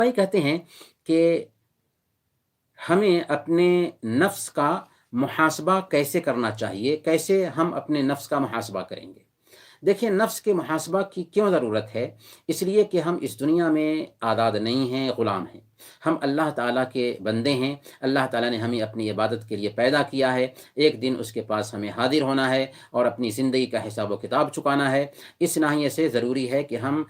भाई कहते हैं कि हमें अपने नफ्स का मुहासबा कैसे करना चाहिए, कैसे हम अपने नफ्स का मुहासबा करेंगे। देखिए, नफ्स के मुहासबा की क्यों ज़रूरत है? इसलिए कि हम इस दुनिया में आज़ाद नहीं हैं, ग़ुलाम हैं। हम अल्लाह ताला के बंदे हैं। अल्लाह ताला ने हमें अपनी इबादत के लिए पैदा किया है। एक दिन उसके पास हमें हाज़िर होना है और अपनी ज़िंदगी का हिसाब व किताब चुकाना है। इस नाहिए से ज़रूरी है कि हम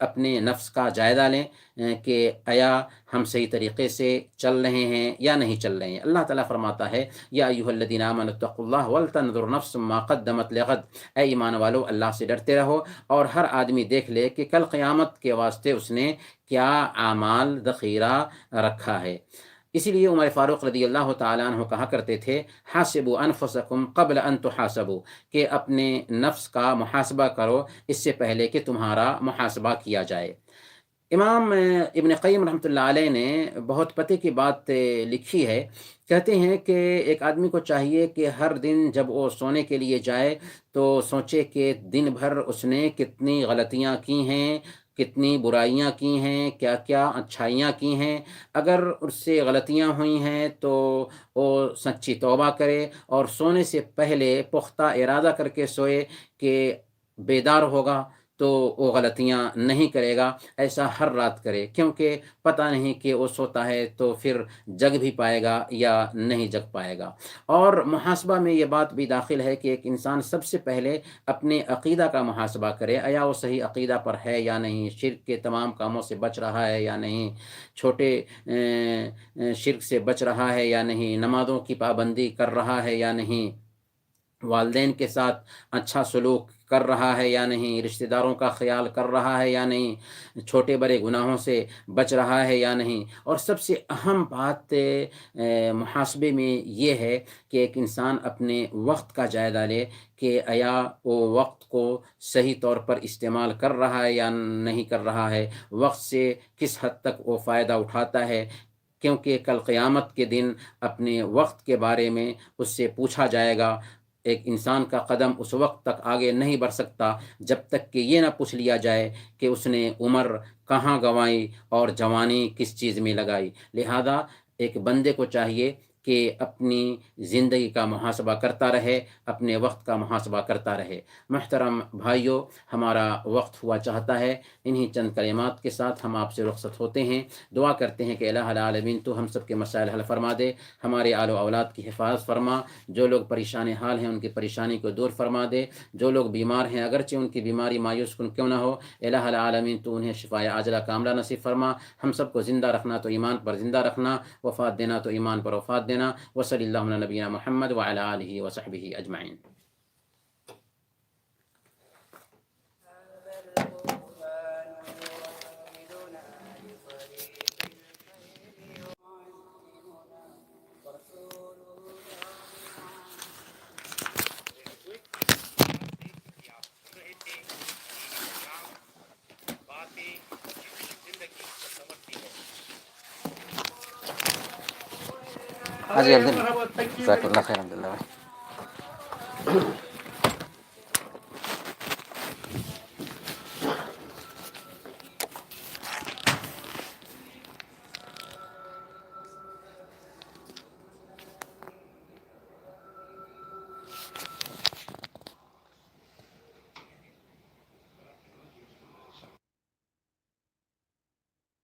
अपने नफ्स का जायज़ा लें कि आया हम सही तरीक़े से चल रहे हैं या नहीं चल रहे हैं। अल्लाह ताला फ़रमाता है, या अय्युहल्लज़ीना आमनुत्तक़ुल्लाह वलतंज़ुर नफ्सुम मा क़द्दमत लिग़द। ऐ ईमान वालो, अल्लाह से डरते रहो और हर आदमी देख ले कि कल क़यामत के वास्ते उसने क्या आमाल ज़ख़ीरा रखा है। इसीलिए उमर फ़ारूक रज़ियल्लाहु ताला अन्हु कहा करते थे, हासिबु अनफुसकुम क़ब्ल अन तुहासबू, कि अपने नफ्स का मुहासबा करो इससे पहले कि तुम्हारा मुहासबा किया जाए। इमाम इब्न क़य्यिम रहमतुल्लाह अलैह ने बहुत पते की बात लिखी है। कहते हैं कि एक आदमी को चाहिए कि हर दिन जब वो सोने के लिए जाए तो सोचे कि दिन भर उसने कितनी गलतियाँ की हैं, कितनी बुराइयाँ की हैं, क्या-क्या अच्छाइयाँ की हैं। अगर उससे गलतियाँ हुई हैं तो वो सच्ची तौबा करे और सोने से पहले पुख्ता इरादा करके सोए कि बेदार होगा तो वो गलतियाँ नहीं करेगा। ऐसा हर रात करे, क्योंकि पता नहीं कि वो सोता है तो फिर जग भी पाएगा या नहीं जग पाएगा। और मुहासबा में ये बात भी दाखिल है कि एक इंसान सबसे पहले अपने अक़ीदा का मुहासबा करे, आया वो सही अक़ीदा पर है या नहीं, शिर्क के तमाम कामों से बच रहा है या नहीं, छोटे शिर्क से बच रहा है या नहीं, नमाज़ों की पाबंदी कर रहा है या नहीं, वालिदैन के साथ अच्छा सलूक कर रहा है या नहीं, रिश्तेदारों का ख़याल कर रहा है या नहीं, छोटे बड़े गुनाहों से बच रहा है या नहीं। और सबसे अहम बात मुहासबे में ये है कि एक इंसान अपने वक़्त का जायज़ा ले कि आया वो वक़्त को सही तौर पर इस्तेमाल कर रहा है या नहीं कर रहा है, वक़्त से किस हद तक वो फ़ायदा उठाता है। क्योंकि कल क़यामत के दिन अपने वक़्त के बारे में उससे पूछा जाएगा। एक इंसान का कदम उस वक़्त तक आगे नहीं बढ़ सकता जब तक कि ये ना पूछ लिया जाए कि उसने उम्र कहाँ गँवाई और जवानी किस चीज़ में लगाई। लिहाज़ा एक बंदे को चाहिए कि अपनी ज़िंदगी का मुहासबा करता रहे, अपने वक़्त का मुहासबा करता रहे। मुहतरम भाइयों, हमारा वक़्त हुआ चाहता है। इन्हीं चंद कलिमात के साथ हम आपसे रुख़सत होते हैं। दुआ करते हैं कि इलाहुल आलमीन तो हम सब के मसाइल हल फ़रमा दे, हमारे आलो औलाद की हिफ़ाज़त फ़रमा। जो लोग परेशान हाल हैं उनकी परेशानी को दूर फ़रमा दे। जो लोग बीमार हैं, अगरचे उनकी बीमारी मायूस कुन क्यों ना हो, इलाहुल आलमीन तो उन्हें शिफ़ाए आजिला कामिला नसीब फ़रमा। हम सबको ज़िंदा रखना तो ईमान पर ज़िंदा रखना, वफ़ात देना तो ईमान पर वफ़ात देना। वसल्लल्लाहु अला नबीना मुहम्मद व अला आलिहि व सहबिहि अजमईन। हाँ जी, जज़ाकल्लाह खैर।